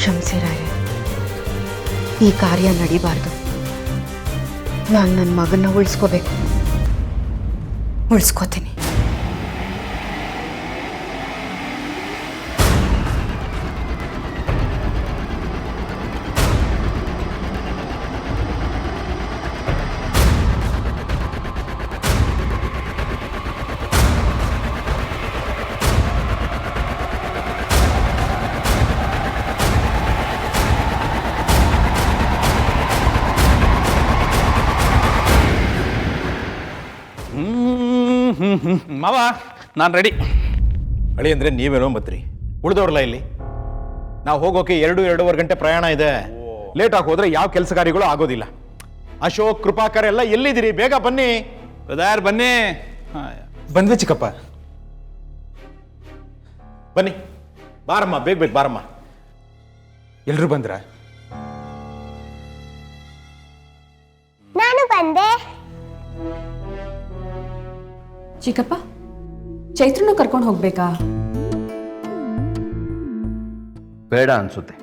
ಕ್ಷಮಿಸಿರಾಯ. ಈ ಕಾರ್ಯ ನಡಿಬಾರ್ದು. ನಾನು ನನ್ನ ಮಗನ್ನ ಉಳಿಸ್ಕೋಬೇಕು. ಉಳಿಸ್ಕೋತೀನಿ. ಮಾವ ನಾನು ರೆಡಿ. ಅಳಿ ಅಂದರೆ ನೀವೇನೋ ಮತ್ರಿ, ಉಳಿದವ್ರಲ್ಲ ಇಲ್ಲಿ. ನಾವು ಹೋಗೋಕೆ 2-2.5 ಗಂಟೆ ಪ್ರಯಾಣ ಇದೆ. ಲೇಟಾಗಿ ಹೋದ್ರೆ ಯಾವ ಕೆಲಸ ಕಾರ್ಯಗಳು ಆಗೋದಿಲ್ಲ. ಅಶೋಕ್, ಕೃಪಾಕರ್ ಎಲ್ಲ ಎಲ್ಲಿದ್ದೀರಿ? ಬೇಗ ಬನ್ನಿ. ಬ್ರದರ್ ಬನ್ನಿ. ಬಂದ್ವಿ ಚಿಕ್ಕಪ್ಪ. ಬನ್ನಿ, ಬಾರಮ್ಮ, ಬೇಗ ಬಾರಮ್ಮ. ಎಲ್ರು ಬಂದ್ರ? ನಾನು ಬಂದೆ. ಚಿಕ್ಕಪ್ಪ, ಚೈತ್ರನು ಕರ್ಕೊಂಡು ಹೋಗ್ಬೇಕಾ? ಬೇಡ ಅನ್ಸುತ್ತೆ.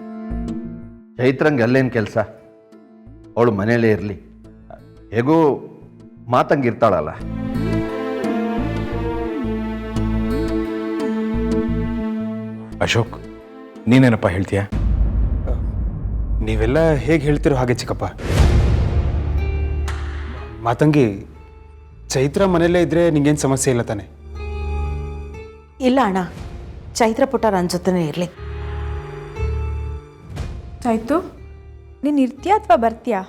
ಚೈತ್ರಂಗೆ ಅಲ್ಲೇನು ಕೆಲಸ? ಅವಳು ಮನೇಲೇ ಇರಲಿ. ಹೇಗೂ ಮಾತಂಗಿರ್ತಾಳಲ್ಲ. ಅಶೋಕ್, ನೀನೇನಪ್ಪ ಹೇಳ್ತೀಯ? ನೀವೆಲ್ಲ ಹೇಗೆ ಹೇಳ್ತಿರೋ ಹಾಗೆ ಚಿಕ್ಕಪ್ಪ. ಮಾತಂಗಿ, ಚೈತ್ರ ಮನೆಯಲ್ಲೇ ಇದ್ರೆ ನಿಂಗೇನು ಸಮಸ್ಯೆ ಇಲ್ಲ ತಾನೆ? ಇಲ್ಲ ಅಣ್ಣ, ಚೈತ್ರ ಪುಟ್ಟ ನನ್ನ ಜೊತೆನೇ ಇರಲಿ. ಚೈತು, ನೀನು ಇರ್ತೀಯಾ ಅಥವಾ ಬರ್ತೀಯಾ?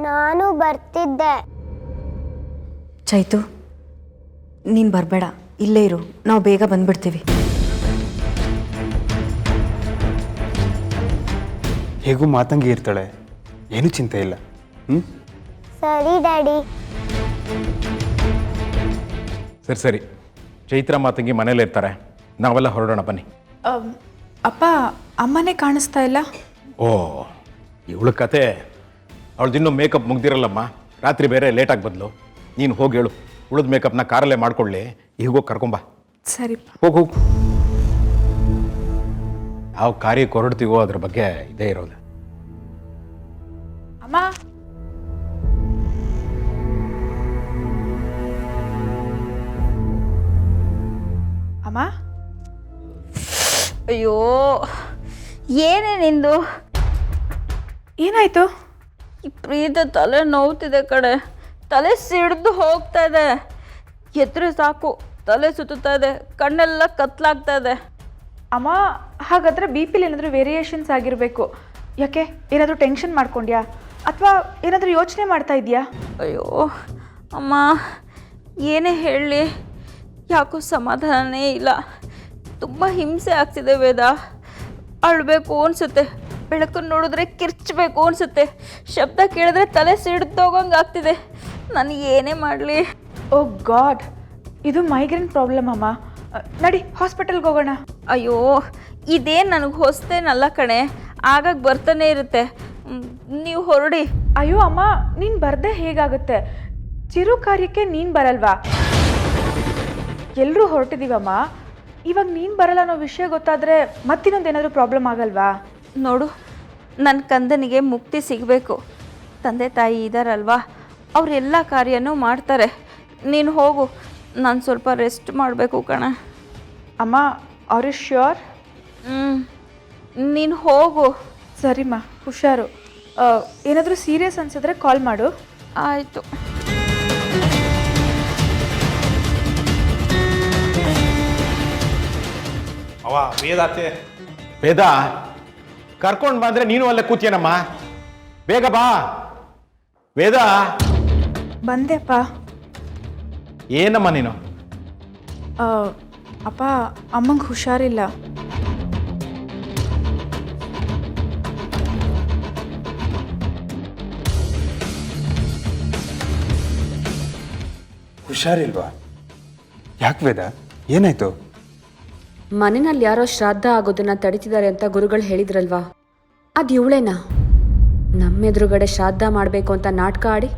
ನಾನು ಬರ್ತಿದ್ದೆ. ಚೈತು, ನೀನು ಬರಬೇಡ, ಇಲ್ಲೇ ಇರು. ನಾವು ಬೇಗ ಬಂದ್ಬಿಡ್ತೀವಿ. ಹೇಗೂ ಮಾತಂಗಿ ಇರ್ತಾಳೆ, ಏನೂ ಚಿಂತೆ ಇಲ್ಲ. ಸರಿ ಡ್ಯಾಡಿ. ಸರಿ, ಚೈತ್ರ ಮಾತಂಗಿ ಮನೇಲಿ ಇರ್ತಾರೆ. ನಾವೆಲ್ಲ ಹೊರಡೋಣ, ಬನ್ನಿ. ಅಪ್ಪ, ಅಮ್ಮನೇ ಕಾಣಿಸ್ತಾ ಇಲ್ಲ. ಓ, ಇವಳ ಕತೆ. ಅವಳದಿನ್ನೂ ಮೇಕಪ್ ಮುಗ್ದಿರಲ್ಲಮ್ಮ. ರಾತ್ರಿ ಬೇರೆ ಲೇಟಾಗಿ ಬಂದ್ಲು. ನೀನು ಹೋಗಿ ಹೇಳು, ಉಳಿದ ಮೇಕಪ್ನ ಕಾರಲ್ಲೇ ಮಾಡ್ಕೊಳ್ಳಿ. ಈಗೋಗಿ ಕರ್ಕೊಂಬ. ಸರಿಪ್ಪ. ಹೋಗು. ಯಾವ ಕಾರ್ಯಕ್ಕೆ ಹೊರಡ್ತೀವೋ ಅದ್ರ ಬಗ್ಗೆ ಇದೇ ಇರೋದು. ಅಮ್ಮ, ಅಮ್ಮ. ಅಯ್ಯೋ, ಏನೇ ನಿಂದು? ಏನಾಯ್ತು? ವಿಪರೀತ ತಲೆ ನೋವ್ತಿದೆ ಕಡೆ. ತಲೆ ಸಿಡ್ದು ಹೋಗ್ತಾ ಇದೆ. ಎದ್ರೆ ಸಾಕು ತಲೆ ಸುತ್ತಾ ಇದೆ, ಕಣ್ಣೆಲ್ಲ ಕತ್ಲಾಗ್ತಾ ಇದೆ. ಅಮ್ಮ, ಹಾಗಾದ್ರೆ ಬಿ ಪಿಲಿ ಏನಾದರೂ ವೇರಿಯೇಷನ್ಸ್ ಆಗಿರಬೇಕು. ಯಾಕೆ, ಏನಾದರೂ ಟೆನ್ಷನ್ ಮಾಡ್ಕೊಂಡ್ಯಾ ಅಥವಾ ಏನಾದರೂ ಯೋಚನೆ ಮಾಡ್ತಾ ಇದೆಯಾ? ಅಯ್ಯೋ ಅಮ್ಮ, ಏನೇ ಹೇಳಲಿ, ಯಾಕೋ ಸಮಾಧಾನನೇ ಇಲ್ಲ. ತುಂಬ ಹಿಂಸೆ ಆಗ್ತಿದೆ ವೇದ. ಅಳಬೇಕು ಅನಿಸುತ್ತೆ, ಬೆಳಕನ್ನು ನೋಡಿದ್ರೆ ಕಿರ್ಚಬೇಕು ಅನಿಸುತ್ತೆ, ಶಬ್ದ ಕೇಳಿದ್ರೆ ತಲೆ ಸಿಡ್ದೋಗಂಗೆ ಆಗ್ತಿದೆ. ನಾನು ಏನೇ ಮಾಡಲಿ? ಓ ಗಾಡ್, ಇದು ಮೈಗ್ರೇನ್ ಪ್ರಾಬ್ಲಮ್ ಅಮ್ಮ. ನಡಿ, ಹಾಸ್ಪಿಟಲ್ಗೆ ಹೋಗೋಣ. ಅಯ್ಯೋ, ಇದೇನು ನನಗೆ ಹೊಸ್ತೇನಲ್ಲ ಕಣೆ, ಆಗಾಗ ಬರ್ತಾನೆ ಇರುತ್ತೆ. ನೀವು ಹೊರಡಿ. ಅಯ್ಯೋ ಅಮ್ಮ, ನೀನು ಬರ್ದೆ ಹೇಗಾಗುತ್ತೆ? ಚಿರು ಕಾರ್ಯಕ್ಕೆ ನೀನು ಬರಲ್ವಾ? ಎಲ್ಲರೂ ಹೊರಟಿದ್ದೀವಮ್ಮ. ಇವಾಗ ನೀನು ಬರಲ್ಲ ಅನ್ನೋ ವಿಷಯ ಗೊತ್ತಾದರೆ ಮತ್ತಿನ್ನೊಂದೇನಾದರೂ ಪ್ರಾಬ್ಲಮ್ ಆಗಲ್ವಾ? ನೋಡು, ನನ್ನ ಕಂದನಿಗೆ ಮುಕ್ತಿ ಸಿಗಬೇಕು. ತಂದೆ ತಾಯಿ ಇದ್ದಾರಲ್ವಾ, ಅವರೆಲ್ಲ ಕಾರ್ಯನೂ ಮಾಡ್ತಾರೆ. ನೀನು ಹೋಗು, ನಾನು ಸ್ವಲ್ಪ ರೆಸ್ಟ್ ಮಾಡಬೇಕು ಕಣ. ಅಮ್ಮ, ಆರ್ ಯು ಶ್ಯೂರ್? ನೀನು ಹೋಗು. ಸರಿಮ್ಮ, ಹುಷಾರು. ಏನಾದರೂ ಸೀರಿಯಸ್ ಅನ್ಸಿದ್ರೆ ಕಾಲ್ ಮಾಡು. ಆಯಿತು. ಅವ ವೇದಾತೆ. ವೇದ, ಕರ್ಕೊಂಡು ಬಂದ್ರೆ ನೀನು ಅಲ್ಲೇ ಕೂತ್ಯನಮ್ಮ. ಬೇಗ ಬಾ ವೇದ. ಬಂದೆಪ್ಪ. ಏನಮ್ಮ ನೀನು? ಅಪ್ಪ, ಅಮ್ಮಂಗೆ ಹುಷಾರಿಲ್ಲ. ಹುಷಾರಿಲ್ವಾ? ಯಾಕೆ ವೇದ, ಏನಾಯ್ತು? ಮನೆಯಲ್ಲಿ ಯಾರೋ ಶ್ರಾದ್ದ ಆಗೋದನ್ನ ತಡಿತಿದ್ದಾರೆ ಅಂತ ಗುರುಗಳು ಹೇಳಿದ್ರಲ್ವಾ, ಅದು ಇವಳೇನಾ? ನಮ್ಮೆದುರುಗಡೆ ಶ್ರಾದ್ದ ಮಾಡಬೇಕು ಅಂತ ನಾಟಕ ಆಡಿ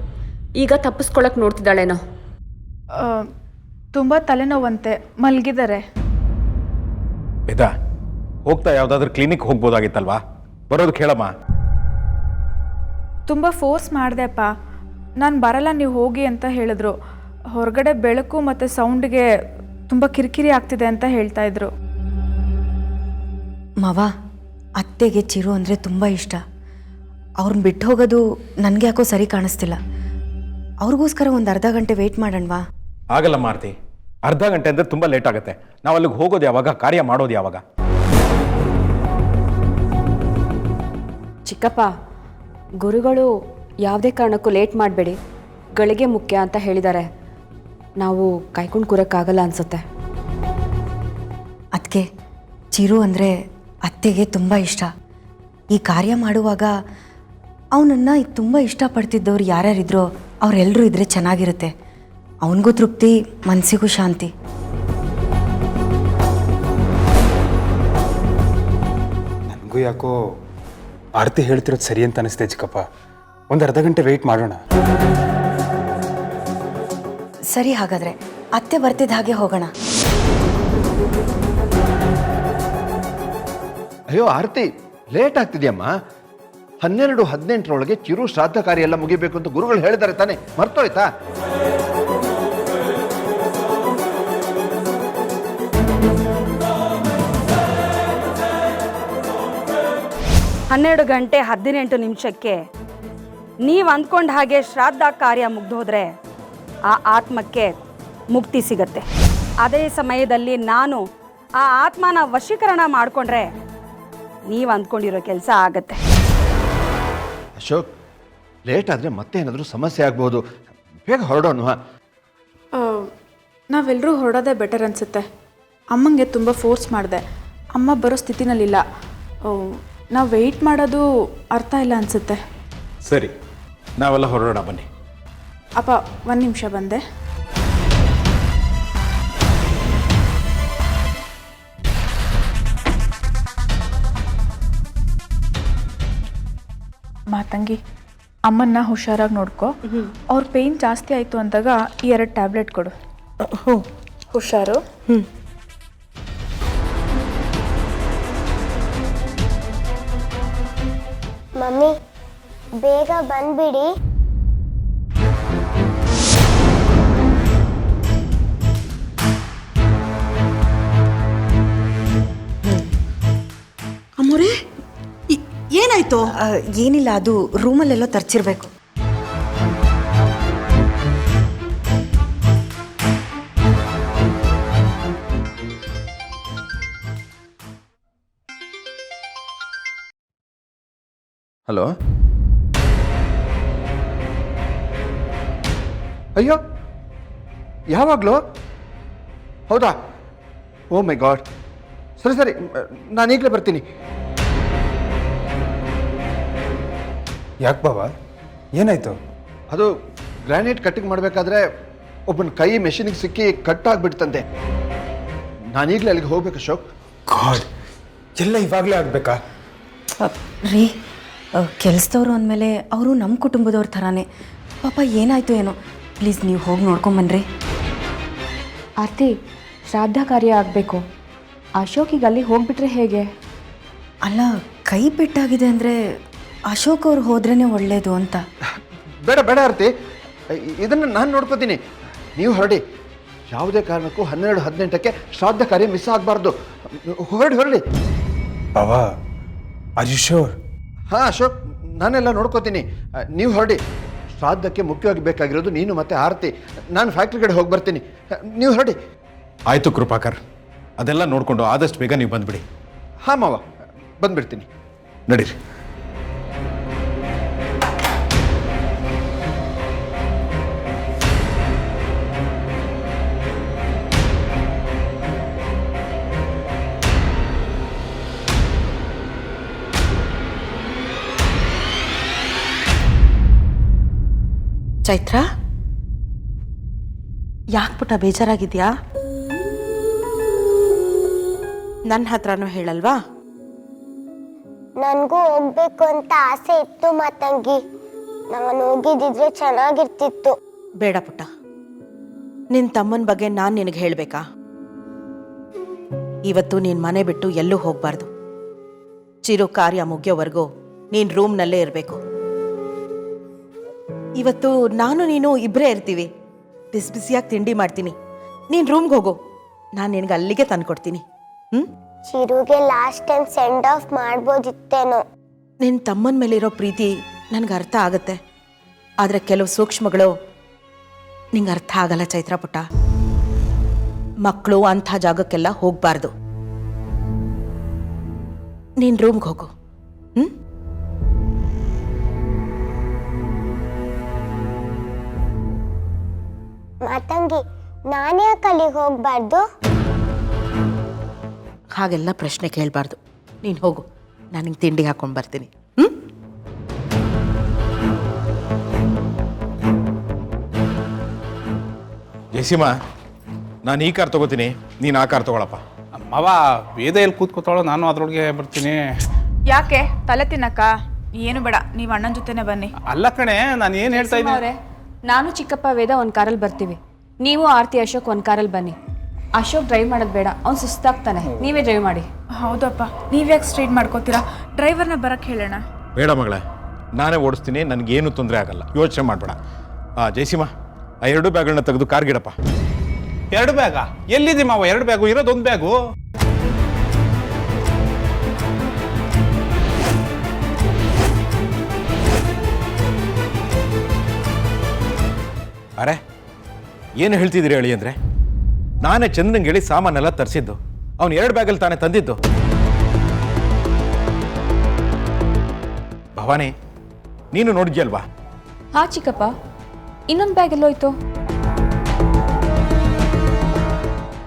ಈಗ ತಪ್ಪಿಸ್ಕೊಳಕ್ ನೋಡ್ತಿದ್ದಾಳೇನೋ. ತುಂಬ ತಲೆನೋವಂತೆ, ಮಲಗಿದ್ದಾರೆ. ವೇದ, ಹೋಗ್ತಾ ಯಾವುದಾದ್ರೂ ಕ್ಲಿನಿಕ್ ಹೋಗ್ಬೋದಾಗಿತ್ತಲ್ವಾ? ಬರೋದಕ್ಕೆ ಹೇಳಮ್ಮ. ತುಂಬ ಫೋರ್ಸ್ ಮಾಡಿದೆಪ್ಪ. ನಾನು ಬರಲ್ಲ, ನೀವು ಹೋಗಿ ಅಂತ ಹೇಳಿದ್ರು. ಹೊರಗಡೆ ಬೆಳಕು ಮತ್ತು ಸೌಂಡ್ಗೆ ತುಂಬ ಕಿರಿಕಿರಿ ಆಗ್ತಿದೆ ಅಂತ ಹೇಳ್ತಾ ಇದ್ರು. ಮಾವ, ಅತ್ತೆಗೆ ಚಿರು ಅಂದರೆ ತುಂಬ ಇಷ್ಟ. ಅವ್ರನ್ನ ಬಿಟ್ಟು ಹೋಗೋದು ನನಗೆ ಯಾಕೋ ಸರಿ ಕಾಣಿಸ್ತಿಲ್ಲ. ಅವ್ರಿಗೋಸ್ಕರ ಒಂದು ಅರ್ಧ ಗಂಟೆ ವೆಯ್ಟ್ ಮಾಡೋಣವಾ? ಆಗಲ್ಲ ಮಾರ್ತಿ, ಅರ್ಧ ಗಂಟೆ ಅಂದರೆ ತುಂಬ ಲೇಟ್ ಆಗುತ್ತೆ. ನಾವು ಅಲ್ಲಿಗೆ ಹೋಗೋದು ಯಾವಾಗ, ಕಾರ್ಯ ಮಾಡೋದು ಯಾವಾಗ? ಚಿಕ್ಕಪ್ಪ, ಗುರುಗಳು ಯಾವುದೇ ಕಾರಣಕ್ಕೂ ಲೇಟ್ ಮಾಡಬೇಡಿ, ಗಳಿಗೆ ಮುಖ್ಯ ಅಂತ ಹೇಳಿದ್ದಾರೆ. ನಾವು ಕಾಯ್ಕೊಂಡು ಕೂರಕ್ಕಾಗಲ್ಲ ಅನಿಸುತ್ತೆ. ಅದಕ್ಕೆ ಚಿರು ಅಂದರೆ ಅತ್ತೆಗೆ ತುಂಬ ಇಷ್ಟ. ಈ ಕಾರ್ಯ ಮಾಡುವಾಗ ಅವನನ್ನು ತುಂಬ ಇಷ್ಟಪಡ್ತಿದ್ದವ್ರು ಯಾರ್ಯಾರಿದ್ರೋ ಅವರೆಲ್ಲರೂ ಇದ್ದರೆ ಚೆನ್ನಾಗಿರುತ್ತೆ. ಅವನಿಗೂ ತೃಪ್ತಿ, ಮನಸ್ಸಿಗೂ ಶಾಂತಿ. ನನಗೂ ಯಾಕೋ ಆರತಿ ಹೇಳ್ತಿರೋದು ಸರಿ ಅಂತ ಅನಿಸ್ತೆ ಚಿಕ್ಕಪ್ಪ. ಒಂದು ಅರ್ಧ ಗಂಟೆ ವೆಯ್ಟ್ ಮಾಡೋಣ. ಸರಿ, ಹಾಗಾದರೆ ಅತ್ತೆ ಬರ್ತಿದ್ದ ಹಾಗೆ ಹೋಗೋಣ. ಅಯ್ಯೋ ಆರತಿ, ಲೇಟ್ ಆಗ್ತಿದೆಯಮ್ಮ. 12:18 ಚಿರು ಶ್ರಾದ್ದ ಕಾರ್ಯ ಎಲ್ಲ ಮುಗಿಬೇಕು ಅಂತ ಗುರುಗಳು ಹೇಳಿದ್ದಾರೆ ತಾನೆ, ಮರ್ತೋಯ್ತಾ? ಹನ್ನೆರಡು ಗಂಟೆ 18 ನಿಮಿಷಕ್ಕೆ ನೀವು ಅಂದ್ಕೊಂಡ ಹಾಗೆ ಶ್ರಾದ್ದ ಕಾರ್ಯ ಮುಗ್ದೋದ್ರೆ ಆ ಆತ್ಮಕ್ಕೆ ಮುಕ್ತಿ ಸಿಗತ್ತೆ. ಅದೇ ಸಮಯದಲ್ಲಿ ನಾನು ಆ ಆತ್ಮನ ವಶೀಕರಣ ಮಾಡಿಕೊಂಡ್ರೆ ನೀವು ಅಂದ್ಕೊಂಡಿರೋ ಕೆಲಸ ಆಗತ್ತೆ. ಅಶೋಕ್, ಲೇಟ್ ಆದರೆ ಮತ್ತೆ ಏನಾದರೂ ಸಮಸ್ಯೆ ಆಗ್ಬೋದು. ಬೇಗ ಹೊರಡೋಣ. ನಾವೆಲ್ಲರೂ ಹೊರಡೋದೇ ಬೆಟರ್ ಅನಿಸುತ್ತೆ. ಅಮ್ಮಂಗೆ ತುಂಬ ಫೋರ್ಸ್ ಮಾಡಿದೆ. ಅಮ್ಮ ಬರೋ ಸ್ಥಿತಿನಲ್ಲಿಲ್ಲ. ನಾವು ವೆಯ್ಟ್ ಮಾಡೋದು ಅರ್ಥ ಇಲ್ಲ ಅನಿಸುತ್ತೆ. ಸರಿ, ನಾವೆಲ್ಲ ಹೊರಡೋಣ ಬನ್ನಿ. ಅಪ್ಪ, 1 ನಿಮಿಷ ಬಂದೆ. ಮಾತಂಗಿ, ಅಮ್ಮನ್ನ ಹುಷಾರಾಗಿ ನೋಡ್ಕೊ. ಅವ್ರ ಪೇಯ್ನ್ ಜಾಸ್ತಿ ಆಯಿತು ಅಂದಾಗ ಈ 2 ಟ್ಯಾಬ್ಲೆಟ್ ಕೊಡು. ಹುಷಾರು. ಮಮ್ಮಿ, ಬೇಗ ಬಂದ್ಬಿಡಿ. ಅಮ್ಮೋರೇ, ಏನಾಯ್ತು? ಏನಿಲ್ಲ, ಅದು ರೂಮಲ್ಲೆಲ್ಲೋ ತರ್ಚಿರ್ಬೇಕು. ಹಲೋ. ಅಯ್ಯೋ, ಯಾವಾಗಲೂ? ಹೌದಾ? ಓ ಮೈ ಗಾಡ್. ಸರಿ ಸರಿ, ನಾನು ಈಗಲೇ ಬರ್ತೀನಿ. ಯಾಕೆ ಬಾಬಾ, ಏನಾಯ್ತು? ಅದು ಗ್ರಾನೈಟ್ ಕಟ್ಟಿಂಗ್ ಮಾಡಬೇಕಾದ್ರೆ ಒಬ್ಬನ ಕೈ ಮೆಷಿನಿಗೆ ಸಿಕ್ಕಿ ಕಟ್ ಆಗಿಬಿಡ್ತಂತೆ. ನಾನೀಗಲೇ ಅಲ್ಲಿಗೆ ಹೋಗ್ಬೇಕು ಅಶೋಕ್. ಗಾಡ್, ಎಲ್ಲ ಇವಾಗಲೇ ಆಗಬೇಕಾ? ರೀ, ಕೆಲಸದವರು ಅಂದಮೇಲೆ ಅವರು ನಮ್ಮ ಕುಟುಂಬದವ್ರ ಥರಾನೇ. ಪಾಪ ಏನಾಯಿತು ಏನೋ. ಪ್ಲೀಸ್ ನೀವು ಹೋಗಿ ನೋಡ್ಕೊಂಬನ್ರಿ. ಆರ್ತಿ, ಶ್ರಾದ್ದ ಕಾರ್ಯ ಆಗಬೇಕು. ಅಶೋಕಿಗೆ ಅಲ್ಲಿ ಹೋಗ್ಬಿಟ್ರೆ ಹೇಗೆ? ಅಲ್ಲ, ಕೈ ಪೆಟ್ಟಾಗಿದೆ ಅಂದರೆ ಅಶೋಕ್ ಅವ್ರು ಹೋದ್ರೇ ಒಳ್ಳೆಯದು ಅಂತ. ಬೇಡ ಬೇಡ ಆರ್ತಿ, ಇದನ್ನು ನಾನು ನೋಡ್ಕೋತೀನಿ. ನೀವು ಹೊರಡಿ. ಯಾವುದೇ ಕಾರಣಕ್ಕೂ 12:18ಕ್ಕೆ ಶ್ರಾದ್ದ ಕಾರ್ಯ ಮಿಸ್ ಆಗಬಾರ್ದು. ಹೊರಡಿ. ಬಾಬಾ, ಆರ್ ಯು ಶೋರ್? ಹಾಂ ಅಶೋಕ್, ನಾನೆಲ್ಲ ನೋಡ್ಕೋತೀನಿ. ನೀವು ಹೊರಡಿ. ಶ್ರಾದ್ದಕ್ಕೆ ಮುಖ್ಯವಾಗಿ ಬೇಕಾಗಿರೋದು ನೀನು ಮತ್ತೆ ಆರತಿ. ನಾನು ಫ್ಯಾಕ್ಟ್ರಿ ಕಡೆ ಹೋಗಿ ಬರ್ತೀನಿ. ನೀವು ಹೊರಡಿ. ಆಯಿತು ಕೃಪಾಕರ್, ಅದೆಲ್ಲ ನೋಡಿಕೊಂಡು ಆದಷ್ಟು ಬೇಗ ನೀವು ಬಂದುಬಿಡಿ. ಹಾಂ ಮಾವ, ಬಂದುಬಿಡ್ತೀನಿ. ನಡೀರಿ. ಚೈತ್ರ, ಯಾಕೆ ಪುಟ್ಟ ಬೇಜಾರಾಗಿದ್ಯಾ? ನನ್ನ ಹತ್ರನೂ ಹೇಳಲ್ವಾ? ನನಗೂ ಹೋಗ್ಬೇಕು ಅಂತ ಆಸೆ ಇತ್ತು ಮಾತಂಗಿ. ನಾನು ಹೋಗಿದ್ದಿದ್ರೆ ಚೆನ್ನಾಗಿರ್ತಿತ್ತು. ಬೇಡ ಪುಟ್ಟ, ನಿನ್ನ ತಮ್ಮನ ಬಗ್ಗೆ ನಾನು ನಿನಗೆ ಹೇಳಬೇಕಾ? ಇವತ್ತು ನೀನು ಮನೆ ಬಿಟ್ಟು ಎಲ್ಲೂ ಹೋಗಬಾರ್ದು. ಚಿರು ಕಾರ್ಯ ಮುಗಿಯೋವರೆಗೂ ನೀನು ರೂಮ್ನಲ್ಲೇ ಇರಬೇಕು. ಇವತ್ತು ನಾನು ನೀನು ಇಬ್ಬರೇ ಇರ್ತೀವಿ. ಬಿಸಿ ಬಿಸಿಯಾಗಿ ತಿಂಡಿ ಮಾಡ್ತೀನಿ. ನೀನು ರೂಮ್ಗೆ ಹೋಗು, ನಾನು ನಿನಗೆ ಅಲ್ಲಿಗೆ ತಂದ್ಕೊಡ್ತೀನಿ. ಚಿರುಗೆ ಲಾಸ್ಟ್ ಟೈಮ್ ಸೆಂಡ್ ಆಫ್ ಮಾಡ್ಬೋದಿತ್ತೇನೋ. ನಿನ್ನ ತಮ್ಮನ ಮೇಲಿರೋ ಪ್ರೀತಿ ನನಗೆ ಅರ್ಥ ಆಗುತ್ತೆ, ಆದರೆ ಕೆಲವು ಸೂಕ್ಷ್ಮಗಳು ನಿಂಗೆ ಅರ್ಥ ಆಗಲ್ಲ ಚೈತ್ರ ಪುಟ್ಟ. ಮಕ್ಕಳು ಅಂಥ ಜಾಗಕ್ಕೆಲ್ಲ ಹೋಗಬಾರ್ದು. ನೀನು ರೂಮ್ಗೆ ಹೋಗು. ಮಾತಂಗಿ, ನಾನೇ ಯಾಕೆ ಅಲ್ಲಿಗೆ ಹೋಗ್ಬಾರ್ದು? ಹಾಗೆಲ್ಲ ಪ್ರಶ್ನೆ ಕೇಳಬಾರ್ದು. ನೀನು ಹೋಗು, ನಾನು ನಿಂಗೆ ತಿಂಡಿ ಹಾಕೊಂಡು ಬರ್ತೀನಿ. ಜಯಸೀಮಾ, ನಾನು ಈ ಕಾರ್ ತಗೋತೀನಿ, ನೀನು ಆ ಕಾರ್ ತಗೊಳಪ್ಪ. ಮಾವ ವೇದ ಎಲ್ಲಿ ಕೂತ್ಕೋತಾಳೋ, ನಾನು ಅದ್ರೊಳಗೆ ಬರ್ತೀನಿ. ಯಾಕೆ ತಲೆ ತಿನ್ನಕ್ಕ? ಏನು ಬೇಡ, ನೀವು ಅಣ್ಣನ ಜೊತೆನೆ ಬನ್ನಿ. ಅಲ್ಲ ಕಣೆ, ನಾನು ಏನು ಹೇಳ್ತಾ ಇದ್ದೀನಿ. ನಾನು ಚಿಕ್ಕಪ್ಪ ವೇದ ಒಂದು ಕಾರಲ್ಲಿ ಬರ್ತೀವಿ, ನೀವು ಆರ್ತಿ ಅಶೋಕ್ ಒಂದು ಕಾರಲ್ಲಿ ಬನ್ನಿ. ಅಶೋಕ್ ಡ್ರೈವ್ ಮಾಡೋದು ಬೇಡ, ಅವ್ನು ಸುಸ್ತಾಗ್ತಾನೆ, ನೀವೇ ಡ್ರೈವ್ ಮಾಡಿ. ಹೌದಪ್ಪ, ನೀವ್ಯಾಕೆ ಸ್ಟ್ರೈಟ್ ಮಾಡ್ಕೋತೀರಾ? ಡ್ರೈವರ್ನ ಬರಕ್ಕೆ ಹೇಳೋಣ. ಬೇಡ ಮಗಳೇ, ನಾನೇ ಓಡಿಸ್ತೀನಿ, ನನಗೇನು ತೊಂದರೆ ಆಗಲ್ಲ, ಯೋಚನೆ ಮಾಡಬೇಡ. ಜಯಸೀಮಾ, ಆ 2 ಬ್ಯಾಗ್ಗಳನ್ನ ತೆಗೆದು ಕಾರ್ಗಿಡಪ್ಪ. 2 ಬ್ಯಾಗಾ? ಎಲ್ಲಿದೆ ಮಾವ 2 ಬ್ಯಾಗು? ಇರೋದು 1 ಬ್ಯಾಗು. ಅರೆ, ಏನು ಹೇಳ್ತಿದ್ದೀರಿ ಹೇಳಿ ಅಂದರೆ, ನಾನೇ ಚಂದ್ರಂಗೆ ಹೇಳಿ ಸಾಮಾನೆಲ್ಲ ತರಿಸಿದ್ದು, ಅವನು 2 ಬ್ಯಾಗಲ್ಲಿ ತಾನೇ ತಂದಿದ್ದು. ಭವಾನಿ, ನೀನು ನೋಡಿದ್ಯಲ್ವಾ? ಹಾ ಚಿಕ್ಕಪ್ಪ, ಇನ್ನೊಂದು ಬ್ಯಾಗ್ ಎಲ್ಲೋಯ್ತು?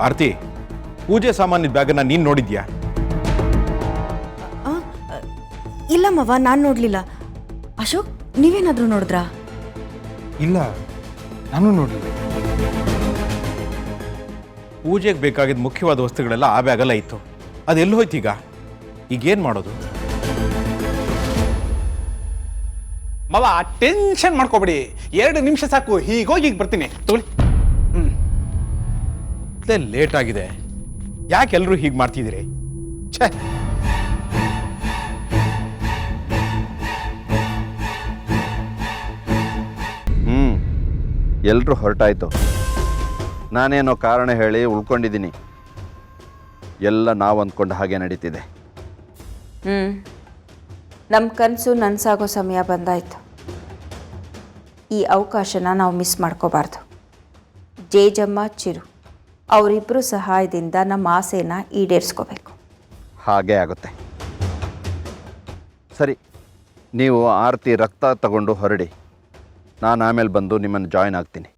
ಆರ್ತಿ, ಪೂಜೆ ಸಾಮಾನ್ಯ ಬ್ಯಾಗನ್ನು ನೀನು ನೋಡಿದ್ಯಾ? ಇಲ್ಲ ಮವ, ನಾನು ನೋಡಲಿಲ್ಲ. ಅಶೋಕ್, ನೀವೇನಾದರೂ ನೋಡಿದ್ರಾ? ಇಲ್ಲ, ನಾನು ನೋಡಲಿಲ್ಲ. ಪೂಜೆಗೆ ಬೇಕಾಗಿದ್ದ ಮುಖ್ಯವಾದ ವಸ್ತುಗಳೆಲ್ಲ ಆ ಬ್ಯಾಗಲ್ಲ ಇತ್ತು. ಅದೆಲ್ಲಿ ಹೋಯ್ತು ಈಗೇನು ಮಾಡೋದು? ಮಾವ ಟೆನ್ಷನ್ ಮಾಡ್ಕೋಬೇಡಿ, 2 ನಿಮಿಷ ಸಾಕು, ಹೀಗೋಗಿ ಈಗ ಬರ್ತೀನಿ. ತಗೊಳ್ಳಿ. ಲೇಟ್ ಆಗಿದೆ, ಯಾಕೆ ಎಲ್ಲರೂ ಹೀಗೆ ಮಾಡ್ತಿದ್ದೀರಿ? ಛೇ, ಎಲ್ಲರೂ ಹೊರಟಾಯ್ತು. ನಾನೇನೋ ಕಾರಣ ಹೇಳಿ ಉಳ್ಕೊಂಡಿದ್ದೀನಿ. ಎಲ್ಲ ನಾವು ಅಂದ್ಕೊಂಡು ಹಾಗೆ ನಡೀತಿದೆ. ನಮ್ಮ ಕನಸು ನನಸಾಗೋ ಸಮಯ ಬಂದಾಯಿತು. ಈ ಅವಕಾಶನ ನಾವು ಮಿಸ್ ಮಾಡ್ಕೋಬಾರ್ದು. ಜೇಜಮ್ಮ, ಚಿರು ಅವರಿಬ್ಬರು ಸಹಾಯದಿಂದ ನಮ್ಮ ಆಸೆನ ಈಡೇರಿಸ್ಕೋಬೇಕು. ಹಾಗೇ ಆಗುತ್ತೆ. ಸರಿ, ನೀವು ಆರತಿ ರಕ್ತ ತಗೊಂಡು ಹೊರಡಿ. ನಾನು ಆಮೇಲೆ ಬಂದು ನಿಮ್ಮನ್ನು ಜಾಯಿನ್ ಆಗ್ತೀನಿ.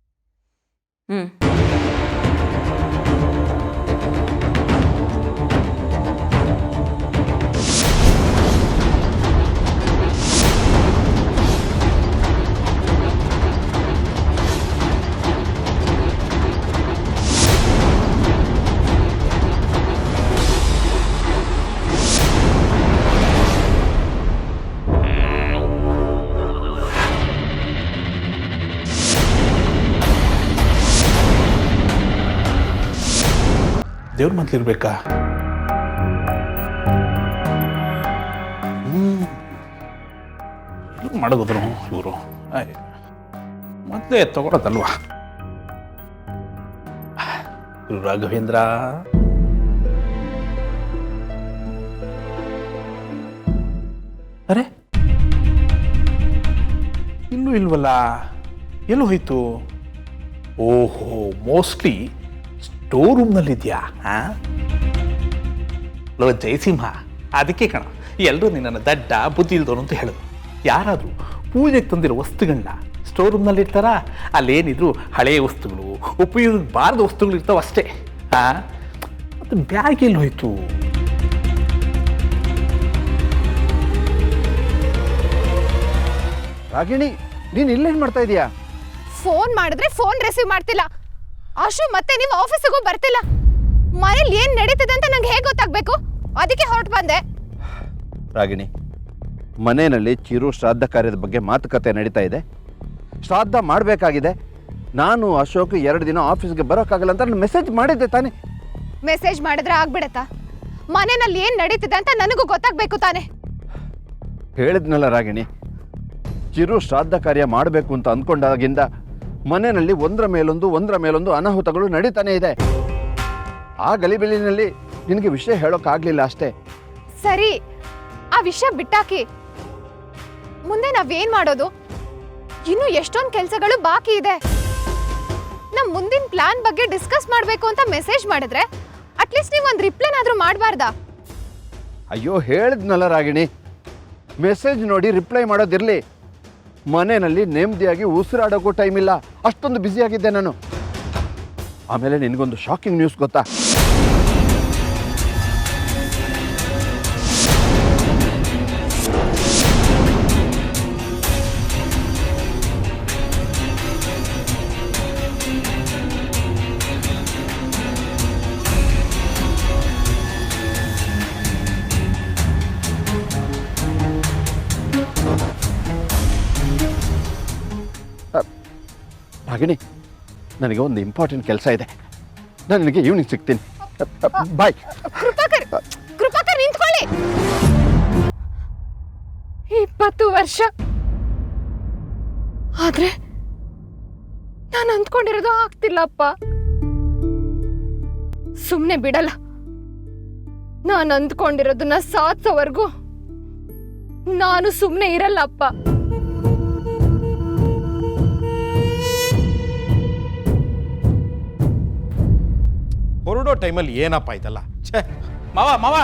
ದೇವ್ರ ಮಂತ್ಲಿರ್ಬೇಕಾ? ಮಾಡಿದ್ರು ಇವರು ಮೊದಲೇ ತಗೊಳೋದಲ್ವಾ? ರಾಘವೇಂದ್ರ, ಅರೆ ಇನ್ನೂ ಇಲ್ವಲ್ಲ, ಎಲ್ಲೂ ಹೋಯ್ತು? ಓಹೋ, ಮೋಸ್ಟ್ಲಿ ಸ್ಟೋರ್ ರೂಮ್ನಲ್ಲಿದ್ಯಾ? ಲೋ ಜಯಸಿಂಹ, ಅದಕ್ಕೆ ಕಣ ಎಲ್ಲರೂ ನಿನ್ನನ್ನು ದಡ್ಡ ಬುದ್ಧಿ ಇಲ್ದವನು ಅಂತ ಹೇಳೋದು. ಯಾರಾದರೂ ಪೂಜೆಗೆ ತಂದಿರೋ ವಸ್ತುಗಳನ್ನ ಸ್ಟೋರ್ ರೂಮ್ನಲ್ಲಿ ಇರ್ತಾರ? ಅಲ್ಲೇನಿದ್ರು ಹಳೆಯ ವಸ್ತುಗಳು, ಉಪಯೋಗಬಾರದ ವಸ್ತುಗಳು ಇರ್ತಾವ ಅಷ್ಟೇ. ಮತ್ತು ಬ್ಯಾಗ್ ಎಲ್ಲಿ ಹೋಯ್ತು? ರಾಗಿಣಿ, ನೀನು ಇಲ್ಲೇನು ಮಾಡ್ತಾ ಇದೀಯಾ? ಫೋನ್ ಮಾಡಿದ್ರೆ ಫೋನ್ ರಿಸೀವ್ ಮಾಡ್ತಿಲ್ಲ. ಆಶು, ಮತ್ತೆ ನೀವು ಆಫೀಸಿಗೂ ಬರ್ತಿಲ್ಲ. ಮನೇಲಿ ಏನ್ ನಡೀತಿದೆ ಅಂತ ನಂಗೆ ಹೇಗೆ ಗೊತ್ತಾಗ್ಬೇಕು? ಅದಕ್ಕೆ ಹೊರಟು ಬಂದೆ. ರಾಗಿಣಿ, ಮನೆಯಲ್ಲಿ ಚಿರು ಶ್ರಾದ್ದ ಕಾರ್ಯದ ಬಗ್ಗೆ ಮಾತುಕತೆ ನಡೀತಾ ಇದೆ. ಶ್ರಾದ್ದ ಮಾಡಬೇಕಾಗಿದೆ. ನಾನು ಅಶೋಕ್ 2 ದಿನ ಆಫೀಸ್ಗೆ ಬರೋಕ್ಕಾಗಲ್ಲ ಅಂತ ನಾನು ಮೆಸೇಜ್ ಮಾಡಿದ್ದೆ ತಾನೇ. ಮೆಸೇಜ್ ಮಾಡಿದ್ರೆ ಆಗ್ಬಿಡತ್ತಾ? ಮನೆಯಲ್ಲಿ ಏನ್ ನಡೀತಿದೆ ಅಂತ ನನಗೂ ಗೊತ್ತಾಗ್ಬೇಕು ತಾನೆ. ಹೇಳಿದ್ನಲ್ಲ ರಾಗಿಣಿ, ಚಿರು ಶ್ರಾದ್ದ ಕಾರ್ಯ ಮಾಡಬೇಕು ಅಂತ ಅಂದ್ಕೊಂಡಾಗಿಂದ ಮನೆಯಲ್ಲಿ ಒಂದರ ಮೇಲೊಂದು ಅನಾಹುತಗಳು ನಡೀತಾನೆ ಇದೆ. ಆ ಗಲಿಬಿಲಿನಲ್ಲಿ ನಿನಗೆ ವಿಷಯ ಹೇಳೋಕ್ಕಾಗ್ಲಿಲ್ಲ ಅಷ್ಟೇ. ಸರಿ, ಆ ವಿಷಯ ಬಿಟ್ಟಾಕಿ. ಮುಂದೆ ನಾವೇನ್ ಮಾಡೋದು? ಇನ್ನು ಎಷ್ಟೊಂದು ಕೆಲಸಗಳು ಬಾಕಿ ಇದೆ. ನಮ್ ಮುಂದಿನ ಪ್ಲಾನ್ ಬಗ್ಗೆ ಡಿಸ್ಕಸ್ ಮಾಡ್ಬೇಕು ಅಂತ ಮೆಸೇಜ್ ಮಾಡಿದ್ರೆ ಅಟ್ಲೀಸ್ಟ್ ನೀವು ಒಂದು ರಿಪ್ಲೈನಾದ್ರೂ ಮಾಡಬಾರ್ದಾ? ಅಯ್ಯೋ ಹೇಳಿದ್ನಲ್ಲ ರಾಗಿಣಿ, ಮೆಸೇಜ್ ನೋಡಿ ರಿಪ್ಲೈ ಮಾಡೋದಿರಲಿ, ಮನೆಯಲ್ಲಿ ನೆಮ್ಮದಿಯಾಗಿ ಉಸಿರಾಡೋಕ್ಕೂ ಟೈಮ್ ಇಲ್ಲ, ಅಷ್ಟೊಂದು ಬ್ಯುಸಿಯಾಗಿದ್ದೆ ನಾನು. ಆಮೇಲೆ ನಿನಗೊಂದು ಶಾಕಿಂಗ್ ನ್ಯೂಸ್ ಗೊತ್ತಾ? ರಾಗಿಣಿ, ನನಗೆ ಒಂದು ಇಂಪಾರ್ಟೆಂಟ್ ಕೆಲಸ ಇದೆ. ನಾನು ನಿನಗೆ ಈವ್ನಿಂಗ್ ಸಿಗ್ತೀನಿ. ಬಾಯ್. ಕೃಪಾಕರ್ ನಿಂತ್ಕೊಳ್ಳಿ. 20 ವರ್ಷ ಆದ್ರೆ ನಾನು ಅಂದ್ಕೊಂಡಿರೋದು ಆಗ್ತಿಲ್ಲಪ್ಪ. ಸುಮ್ನೆ ಬಿಡಲ್ಲ. ನಾನು ಅಂದ್ಕೊಂಡಿರೋದನ್ನ ಸಾಧಿಸೋವರೆಗೂ ನಾನು ಸುಮ್ನೆ ಇರಲ್ಲಪ್ಪ. ಹೊರಡೋ ಟೈಮಲ್ಲಿ ಏನಪ್ಪ ಇದಲ್ಲ? ಛೇ ಮಾವ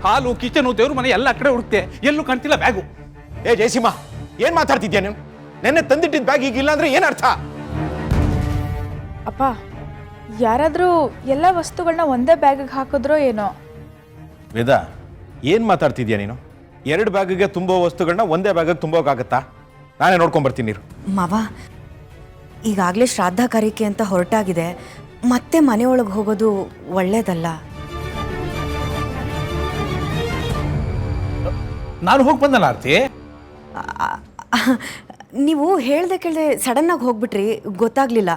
ಹಾಲು ಕಿಚನು ದೇವ್ರ ಮನೆ ಎಲ್ಲ ಕಡೆ ಹುಡುಕ್ತೆ, ಎಲ್ಲೂ ಕಾಣ್ತಿಲ್ಲ ಬ್ಯಾಗು. ಏ ಜಯಸಿಂಹ, ಏನ್ ಮಾತಾಡ್ತಿದ್ಯಾ ನೀವು? ನೆನ್ನೆ ತಂದಿಟ್ಟಿದ್ದ ಬ್ಯಾಗ್ ಈಗಿಲ್ಲ ಅಂದ್ರೆ ಏನರ್ಥ? ಅಪ್ಪ, ಯಾರಾದರೂ ಎಲ್ಲ ವಸ್ತುಗಳನ್ನ ಒಂದೇ ಬ್ಯಾಗಿಗೆ ಹಾಕಿದ್ರೋ ಏನೋ. ವೇದ, ಏನ್ ಮಾತಾಡ್ತಿದ್ಯಾ ನೀನು? 2 ಬ್ಯಾಗಿಗೆ ತುಂಬೋ ವಸ್ತುಗಳನ್ನ ಒಂದೇ ಬ್ಯಾಗಿಗೆ ತುಂಬೋಕ್ಕಾಗತ್ತಾ? ನಾನೇ ನೋಡ್ಕೊಂಡ್ಬರ್ತೀನಿ ನೀರು. ಮಾವ, ಈಗಾಗಲೇ ಶ್ರಾದ್ದ ಕಾರ್ಯಕ್ಕೆ ಅಂತ ಹೊರಟಾಗಿದೆ, ಮತ್ತೆ ಮನೆಯೊಳಗೆ ಹೋಗೋದು ಒಳ್ಳೇದಲ್ಲ. ನಾನು ಹೋಗಿ ಬಂದಲ್ಲ ಆರ್ತಿ. ನೀವು ಹೇಳ್ದೆ ಕೇಳ್ದೆ ಸಡನ್ನಾಗಿ ಹೋಗ್ಬಿಟ್ರಿ, ಗೊತ್ತಾಗ್ಲಿಲ್ಲ.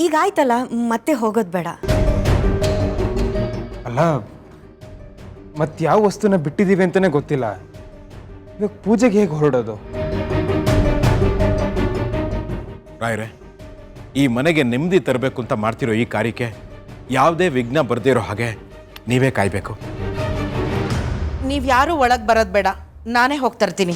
ಈಗ ಆಯ್ತಲ್ಲ, ಮತ್ತೆ ಹೋಗೋದು ಬೇಡ. ಅಲ್ಲ, ಮತ್ತೆ ಯಾವ ವಸ್ತುನ ಬಿಟ್ಟಿದ್ದೀವಿ ಅಂತಲೇ ಗೊತ್ತಿಲ್ಲ. ಇವಾಗ ಪೂಜೆಗೆ ಹೇಗೆ ಹೊರಡೋದು? ರಾಯರೇ, ಈ ಮನೆಗೆ ನೆಮ್ಮದಿ ತರಬೇಕು ಅಂತ ಮಾಡ್ತಿರೋ ಈ ಕಾರ್ಯಕ್ಕೆ ಯಾವುದೇ ವಿಘ್ನ ಬರ್ದೇ ಇರೋ ಹಾಗೆ ನೀವೇ ಕಾಯ್ಬೇಕು. ನೀವ್ಯಾರೂ ಒಳಗೆ ಬರೋದು ಬೇಡ, ನಾನೇ ಹೋಗ್ತರ್ತೀನಿ.